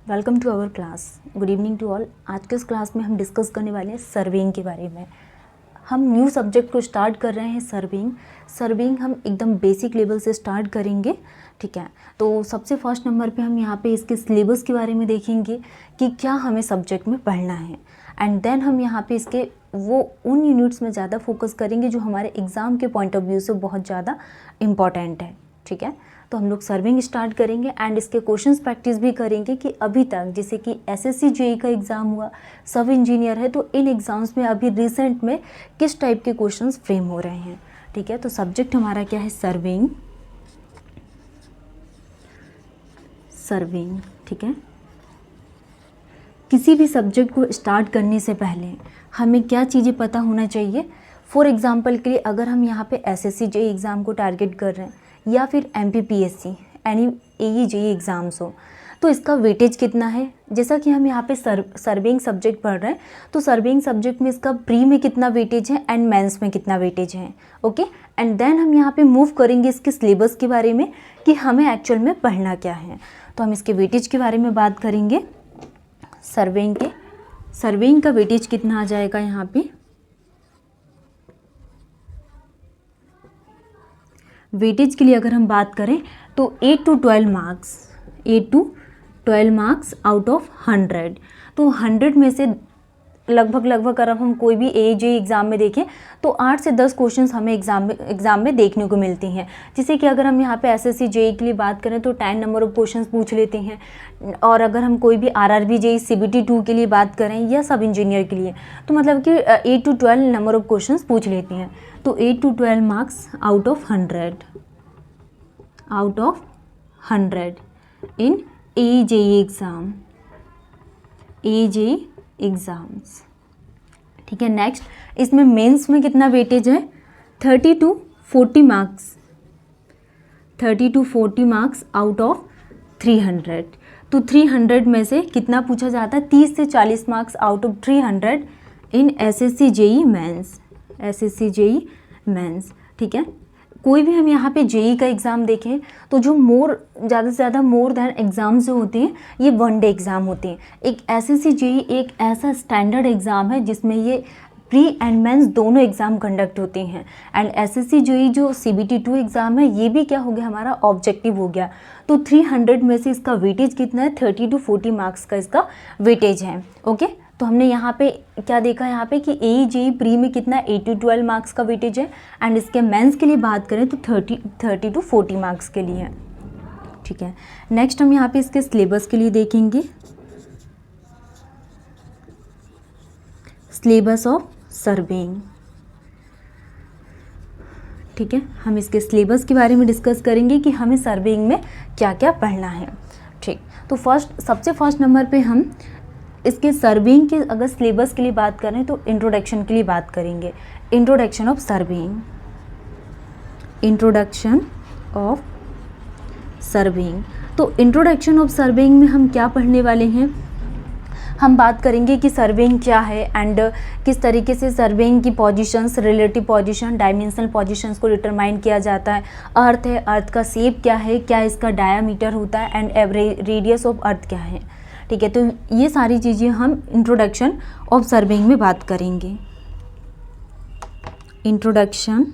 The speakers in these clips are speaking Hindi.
Welcome to our class. Good evening to all. आज के इस क्लास में हम डिस्कस करने वाले हैं सर्वेइंग के बारे में। हम न्यू सब्जेक्ट को स्टार्ट कर रहे हैं सर्वेइंग हम एकदम बेसिक लेवल से स्टार्ट करेंगे। ठीक है, तो सबसे फर्स्ट नंबर पे हम यहाँ पे इसके सिलेबस के बारे में देखेंगे कि क्या हमें सब्जेक्ट में पढ़ना है, एंड देन हम यहाँ पे इसके वो उन यूनिट्स में ज़्यादा फोकस करेंगे जो हमारे एग्ज़ाम के पॉइंट ऑफ व्यू से बहुत ज़्यादा इम्पॉर्टेंट है। ठीक है, तो हम लोग सर्विंग स्टार्ट करेंगे एंड इसके क्वेश्चंस प्रैक्टिस भी करेंगे कि अभी तक जैसे कि एसएससी जेई का एग्ज़ाम हुआ, सब इंजीनियर है, तो इन एग्ज़ाम्स में अभी रिसेंट में किस टाइप के क्वेश्चंस फ्रेम हो रहे हैं। ठीक है, तो सब्जेक्ट हमारा क्या है, सर्विंग। ठीक है, किसी भी सब्जेक्ट को स्टार्ट करने से पहले हमें क्या चीज़ें पता होना चाहिए। फॉर एग्जांपल के लिए अगर हम यहाँ पे एसएससी जेई एग्ज़ाम को टारगेट कर रहे हैं या फिर एमपीपीएससी एनी एई जेई एग्ज़ाम्स हो, तो इसका वेटेज कितना है। जैसा कि हम यहाँ पे सर्विंग सब्जेक्ट पढ़ रहे हैं, तो सर्विंग सब्जेक्ट में इसका प्री में कितना वेटेज है एंड मेंस में कितना वेटेज है। ओके, एंड देन हम यहाँ पे मूव करेंगे इसके सिलेबस के बारे में कि हमें एक्चुअल में पढ़ना क्या है। तो हम इसके वेटेज के बारे में बात करेंगे। सर्वेइंग का वेटेज कितना आ जाएगा यहाँ पे। वेटेज के लिए अगर हम बात करें तो 8 to 12 मार्क्स आउट ऑफ 100। तो 100 में से लगभग अगर हम कोई भी एजेई एग्ज़ाम में देखें तो 8 से 10 क्वेश्चंस हमें एग्ज़ाम में देखने को मिलती हैं। जैसे कि अगर हम यहाँ पे एसएससी जेई के लिए बात करें तो 10 नंबर ऑफ क्वेश्चंस पूछ लेते हैं, और अगर हम कोई भी आरआरबी जेई सीबीटी 2 के लिए बात करें या सब इंजीनियर के लिए तो मतलब कि 8 to 12 नंबर ऑफ क्वेश्चंस पूछ लेती हैं। तो 8 to 12 marks out of 100 in AJE exams. ठीक है, नेक्स्ट इसमें मेंस में कितना वेटेज है, 30 to 40 मार्क्स आउट ऑफ 300। तो 300 में से कितना पूछा जाता है, 30 से 40 marks out of 300 in SSC JE mains. ठीक है, कोई भी हम यहाँ पे जेई का एग्ज़ाम देखें तो जो ज़्यादा से ज़्यादा मोर दैन एग्ज़ाम जो होते हैं ये वन डे एग्ज़ाम होते हैं। एक एसएससी जेई एक ऐसा स्टैंडर्ड एग्ज़ाम है जिसमें ये प्री एंड मेंस दोनों एग्ज़ाम कंडक्ट होते हैं। एंड एसएससी जेई जो सीबीटी 2 एग्ज़ाम है ये भी क्या हो गया, हमारा ऑब्जेक्टिव हो गया। तो 300 में से इसका वेटेज कितना है, 30 to 40 मार्क्स का इसका वेटेज है। ओके, तो हमने यहाँ पे क्या देखा यहाँ पे कि एई जेई प्री में कितना 8 to 12 मार्क्स का वेटेज है, एंड इसके मेंस के लिए बात करें तो 30 to 40 मार्क्स के लिए है। ठीक है, नेक्स्ट हम यहाँ पे इसके सिलेबस के लिए देखेंगे। Syllabus of surveying. ठीक है, हम इसके सिलेबस के बारे में डिस्कस करेंगे कि हमें सर्वेइंग में क्या क्या पढ़ना है। ठीक, तो सबसे फर्स्ट नंबर पे हम इसके सर्वेइंग के अगर सिलेबस के लिए बात करें तो इंट्रोडक्शन के लिए बात करेंगे। Introduction of surveying. तो इंट्रोडक्शन ऑफ सर्वेइंग में हम क्या पढ़ने वाले हैं, हम बात करेंगे कि सर्वेइंग क्या है एंड किस तरीके से सर्वेइंग की positions, relative position, dimensional positions को डिटरमाइन किया जाता है। अर्थ है, अर्थ का शेप क्या है, क्या इसका डायामीटर होता है, and average radius of earth क्या है। ठीक है, तो ये सारी चीज़ें हम इंट्रोडक्शन ऑफ सर्वेइंग में बात करेंगे। Introduction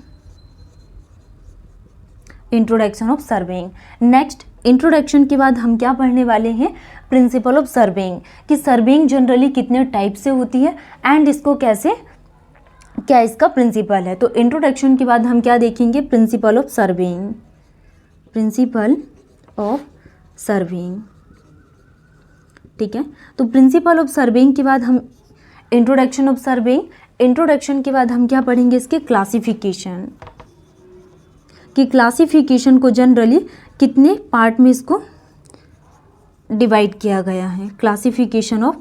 of surveying. Next introduction के बाद हम क्या पढ़ने वाले हैं, प्रिंसिपल ऑफ सर्वेइंग, कि सर्वेइंग जनरली कितने टाइप से होती है एंड इसको क्या इसका प्रिंसिपल है। तो इंट्रोडक्शन के बाद हम क्या देखेंगे, प्रिंसिपल ऑफ सर्वेइंग। ठीक है, तो प्रिंसिपल ऑफ सर्वेइंग के बाद हम इंट्रोडक्शन के बाद हम क्या पढ़ेंगे, इसके क्लासिफिकेशन, कि क्लासिफिकेशन को जनरली कितने पार्ट में इसको डिवाइड किया गया है, क्लासिफिकेशन ऑफ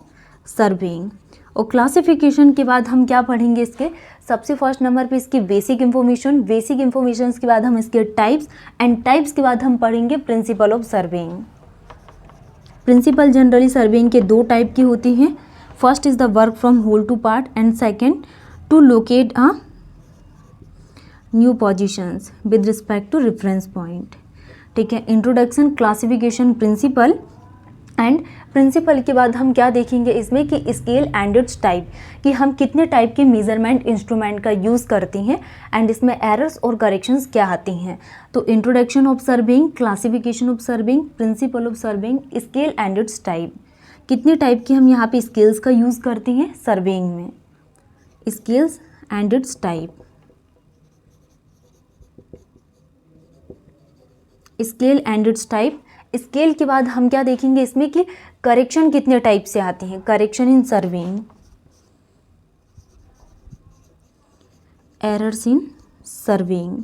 सर्वेइंग। और क्लासिफिकेशन के बाद हम क्या पढ़ेंगे, इसके सबसे फर्स्ट नंबर पे इसकी बेसिक इन्फॉर्मेशन के बाद हम इसके टाइप्स, एंड टाइप्स के बाद हम पढ़ेंगे principle of surveying. Principle generally surveying के 2 टाइप की होती हैं। First is the work from whole to part, and second to locate a new positions with respect to reference point. ठीक है, introduction, classification, principle and principle के बाद हम क्या देखेंगे इसमें कि स्केल एंड इट्स टाइप, कि हम कितने टाइप के मेजरमेंट इंस्ट्रूमेंट का यूज़ करते हैं एंड इसमें एरर्स और करेक्शंस क्या आती हैं। तो introduction of serving, classification of serving, principle of serving, scale and its type. कितने टाइप की हम यहाँ पे स्केल्स का यूज़ करते हैं सर्विंग में, scales and its type. Scale and its type. Scale के बाद हम क्या देखेंगे इसमें कि करेक्शन कितने टाइप से आते हैं, correction in serving, errors in serving.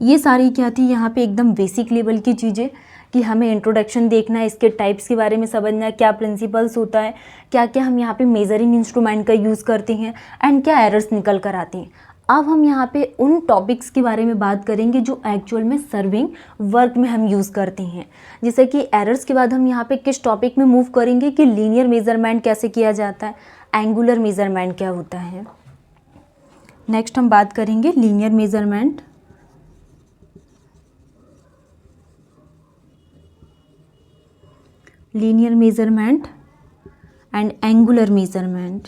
ये सारी क्या थी यहाँ पे एकदम बेसिक लेवल की चीज़ें, कि हमें इंट्रोडक्शन देखना है, इसके टाइप्स के बारे में समझना है, क्या प्रिंसिपल्स होता है, क्या क्या हम यहाँ पे मेजरिंग इंस्ट्रूमेंट का यूज़ करते हैं एंड क्या एरर्स निकल कर आती हैं। अब हम यहाँ पे उन टॉपिक्स के बारे में बात करेंगे जो एक्चुअल में सर्विंग वर्क में हम यूज़ करते हैं। जैसे कि एरर्स के बाद हम यहाँ पे किस टॉपिक में मूव करेंगे कि लीनियर मेजरमेंट कैसे किया जाता है, एंगुलर मेजरमेंट क्या होता है। नेक्स्ट हम बात करेंगे linear measurement, linear measurement and angular measurement,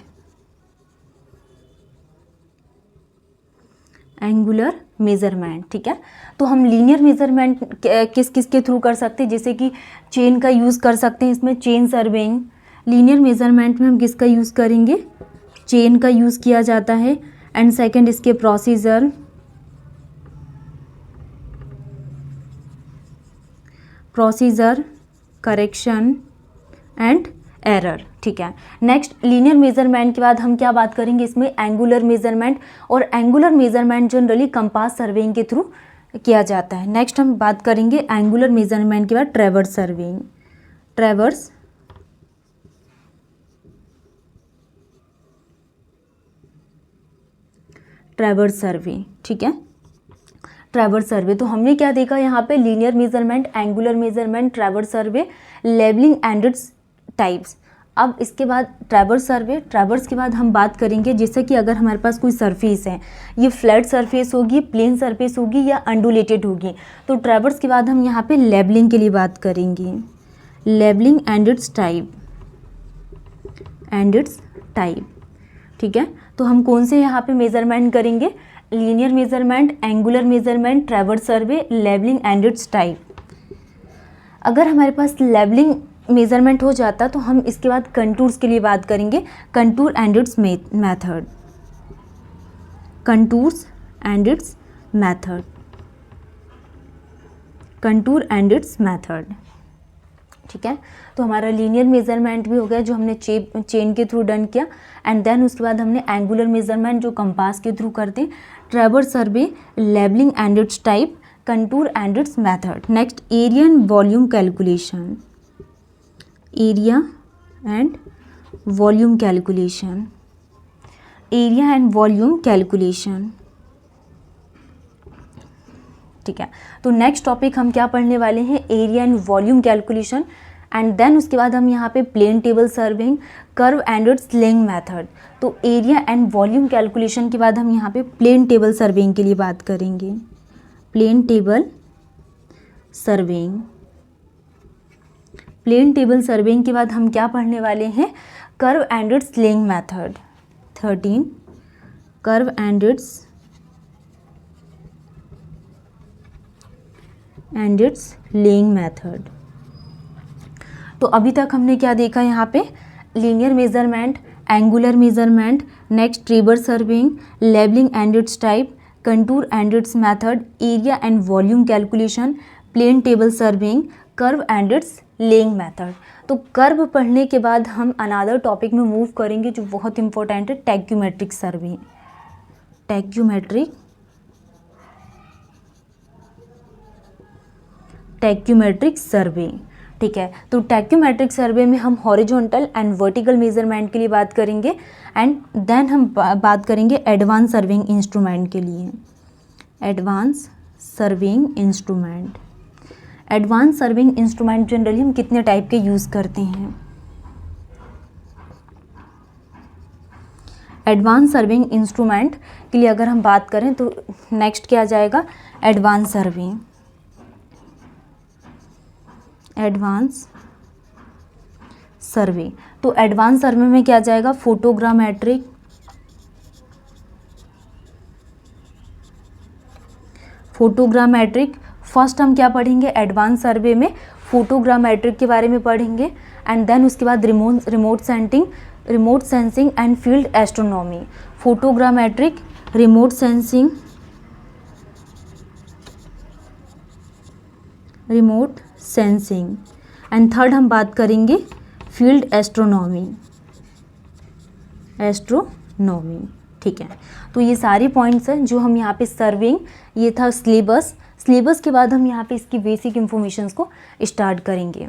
angular measurement. ठीक है, तो हम लीनियर मेजरमेंट किस किस के थ्रू कर सकते हैं, जैसे कि चेन का यूज़ कर सकते हैं, इसमें चेन सर्विंग। लीनियर मेजरमेंट में हम किसका यूज़ करेंगे, चेन का यूज़ किया जाता है। एंड सेकंड इसके प्रोसीजर, करेक्शन एंड एरर। ठीक है, नेक्स्ट लीनियर मेजरमेंट के बाद हम क्या बात करेंगे इसमें, एंगुलर मेजरमेंट। और angular measurement generally compass serving के थ्रू किया जाता है। नेक्स्ट हम बात करेंगे एंगुलर मेजरमेंट के बाद ट्रैवर्स सर्विंग, ट्रैवर्स सर्वे। ठीक है, ट्रैवर्स सर्वे। तो हमने क्या देखा यहाँ पे, linear measurement, angular measurement, traverse survey, labelling and its types. अब इसके बाद ट्रैवर्स सर्वे, ट्रैवर्स के बाद हम बात करेंगे जैसे कि अगर हमारे पास कोई सरफेस है, ये फ्लैट सरफेस होगी, प्लेन सरफेस होगी या अंडुलेटेड होगी, तो ट्रैवर्स के बाद हम यहाँ पे लेबलिंग के लिए बात करेंगे, लेबलिंग एंड इट्स टाइप। ठीक है, तो हम कौन से यहाँ पे मेजरमेंट करेंगे, linear measurement, angular measurement, traverse survey, labelling and its type. अगर हमारे पास लेबलिंग मेजरमेंट हो जाता तो हम इसके बाद कंटूर्स के लिए बात करेंगे, contour and its method, contours and its method, contour and its method. ठीक है, तो हमारा लीनियर मेजरमेंट भी हो गया जो हमने चेन के थ्रू डन किया। एंड देन उसके बाद हमने एंगुलर मेजरमेंट जो कंपास के थ्रू करते, traverse survey, labelling and its type, contour and its method. Next area and volume calculation, area and volume calculation, area and volume calculation. ठीक है, तो नेक्स्ट टॉपिक हम क्या पढ़ने वाले हैं, area and volume calculation. And then उसके बाद हम यहाँ पे plane table surveying, curve and its laying method. तो एरिया एंड वॉल्यूम कैलकुलेशन के बाद हम यहाँ पे प्लेन टेबल सर्विंग के लिए बात करेंगे, plane table surveying. Plane table surveying के बाद हम क्या पढ़ने वाले हैं, curve and its laying method. 13 curve and its laying method. तो अभी तक हमने क्या देखा यहाँ पे, linear measurement, angular measurement, next traverse surveying, levelling and its type, contour and its method, area and volume calculation, plane table surveying, curve and its laying method. तो कर्व पढ़ने के बाद हम अनदर टॉपिक में मूव करेंगे जो बहुत इंपॉर्टेंट है, टैक्यूमेट्रिक सर्वे, टैक्यूमेट्रिक सर्वे। ठीक है, तो टैक्यूमेट्रिक सर्वे में हम हॉरिजॉन्टल एंड वर्टिकल मेजरमेंट के लिए बात करेंगे। एंड देन हम बात करेंगे एडवांस सर्विंग इंस्ट्रूमेंट के लिए, advance serving instrument. Advance serving instrument generally हम कितने टाइप के यूज़ करते हैं, एडवांस सर्विंग इंस्ट्रूमेंट के लिए अगर हम बात करें तो नेक्स्ट क्या आ जाएगा, एडवांस सर्वे। तो एडवांस सर्वे में क्या जाएगा, फोटोग्रामेट्रिक फर्स्ट हम क्या पढ़ेंगे, एडवांस सर्वे में फोटोग्रामेट्रिक के बारे में पढ़ेंगे, एंड देन उसके बाद remote sensing and field astronomy. Photogrammetric, remote sensing and third हम बात करेंगे फील्ड एस्ट्रोनॉमी। ठीक है, तो ये सारे पॉइंट्स हैं जो हम यहाँ पे सर्विंग, ये था सिलेबस के बाद हम यहाँ पे इसकी बेसिक इन्फॉर्मेशंस को स्टार्ट करेंगे।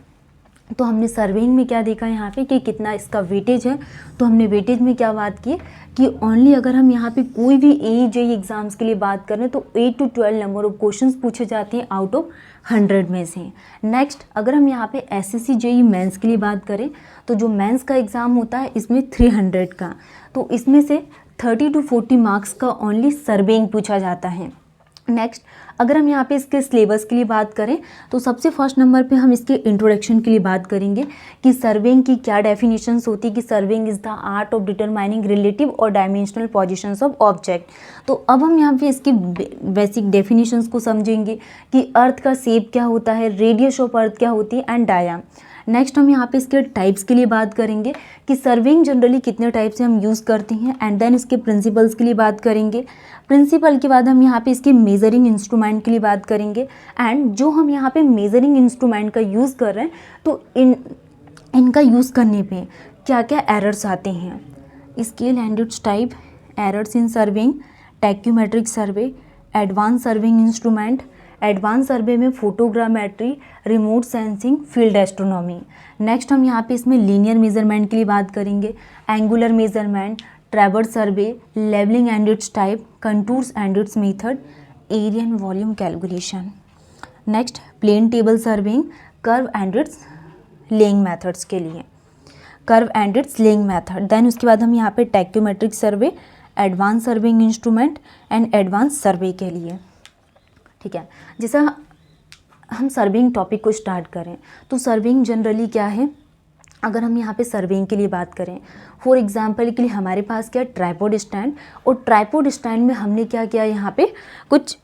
तो हमने सर्वेइंग में क्या देखा यहाँ पे कि कितना इसका वेटेज है। तो हमने वेटेज में क्या बात की कि ओनली अगर हम यहाँ पे कोई भी AE एग्ज़ाम्स के लिए बात करें तो 8 to 12 नंबर ऑफ क्वेश्चंस पूछे जाते हैं आउट ऑफ 100 में से। नेक्स्ट अगर हम यहाँ पे SSC JEE मेंस के लिए बात करें तो जो मेंस का एग्ज़ाम होता है इसमें 300 का, तो इसमें से 30 to 40 मार्क्स का ओनली सर्वेइंग पूछा जाता है। नेक्स्ट अगर हम यहाँ पे इसके सिलेबस के लिए बात करें तो सबसे फर्स्ट नंबर पे हम इसके इंट्रोडक्शन के लिए बात करेंगे कि सर्वेइंग की क्या डेफिनेशंस होती है, कि surveying is the art of determining relative और डायमेंशनल पोजीशंस ऑफ ऑब्जेक्ट। तो अब हम यहाँ पे इसकी बेसिक डेफिनेशंस को समझेंगे कि अर्थ का शेप क्या होता है, रेडियस ऑफ अर्थ क्या होती है एंड डाया। नेक्स्ट हम यहाँ पे इसके टाइप्स के लिए बात करेंगे कि सर्वेइंग जनरली कितने टाइप से हम यूज़ करते हैं, एंड देन इसके प्रिंसिपल्स के लिए बात करेंगे। प्रिंसिपल के बाद हम यहाँ पे इसके मेजरिंग इंस्ट्रूमेंट के लिए बात करेंगे, एंड जो हम यहाँ पे मेजरिंग इंस्ट्रूमेंट का यूज़ कर रहे हैं तो इनका यूज़ करने पे क्या क्या एरर्स आते हैं। Scale and its type, errors in surveying, tacheometric survey, advance surveying instrument, advance survey में photogrammetry, remote sensing, field astronomy. Next हम यहाँ पे इसमें लीनियर मेजरमेंट के लिए बात करेंगे, angular measurement, traverse survey, levelling and its type, contours and its method, area and volume calculation. Next plane table surveying, curve and its laying methods के लिए, देन उसके बाद हम यहाँ पे tacheometric survey, advance surveying instrument and advance survey के लिए। ठीक है, जैसा हम सर्वेइंग टॉपिक को स्टार्ट करें तो सर्वेइंग जनरली क्या है, अगर हम यहाँ पे सर्वेइंग के लिए बात करें, फॉर एग्जांपल के लिए हमारे पास क्या ट्राइपॉड स्टैंड, और ट्राइपॉड स्टैंड में हमने क्या किया, यहाँ पे कुछ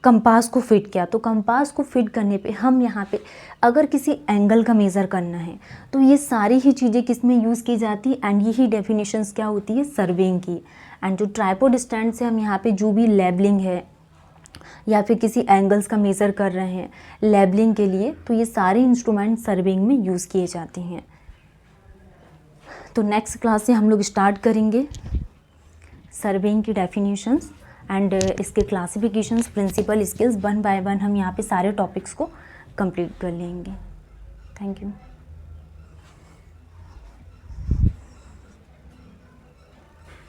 कंपास को फिट किया। तो कंपास को फिट करने पे हम यहाँ पे अगर किसी एंगल का मेज़र करना है तो ये सारी ही चीज़ें किस में यूज़ की जाती, एंड यही डेफिनेशंस क्या होती है सर्वेइंग की। एंड जो ट्राइपॉड स्टैंड से हम यहाँ पे जो भी लेबलिंग है या फिर किसी एंगल्स का मेज़र कर रहे हैं लेबलिंग के लिए, तो ये सारे इंस्ट्रूमेंट सर्वेइंग में यूज़ किए जाते हैं। तो नेक्स्ट क्लास से हम लोग स्टार्ट करेंगे सर्वेइंग की डेफिनेशंस एंड इसके क्लासिफिकेशंस, प्रिंसिपल, स्किल्स, 1 by 1 हम यहाँ पे सारे टॉपिक्स को कंप्लीट कर लेंगे। Thank you.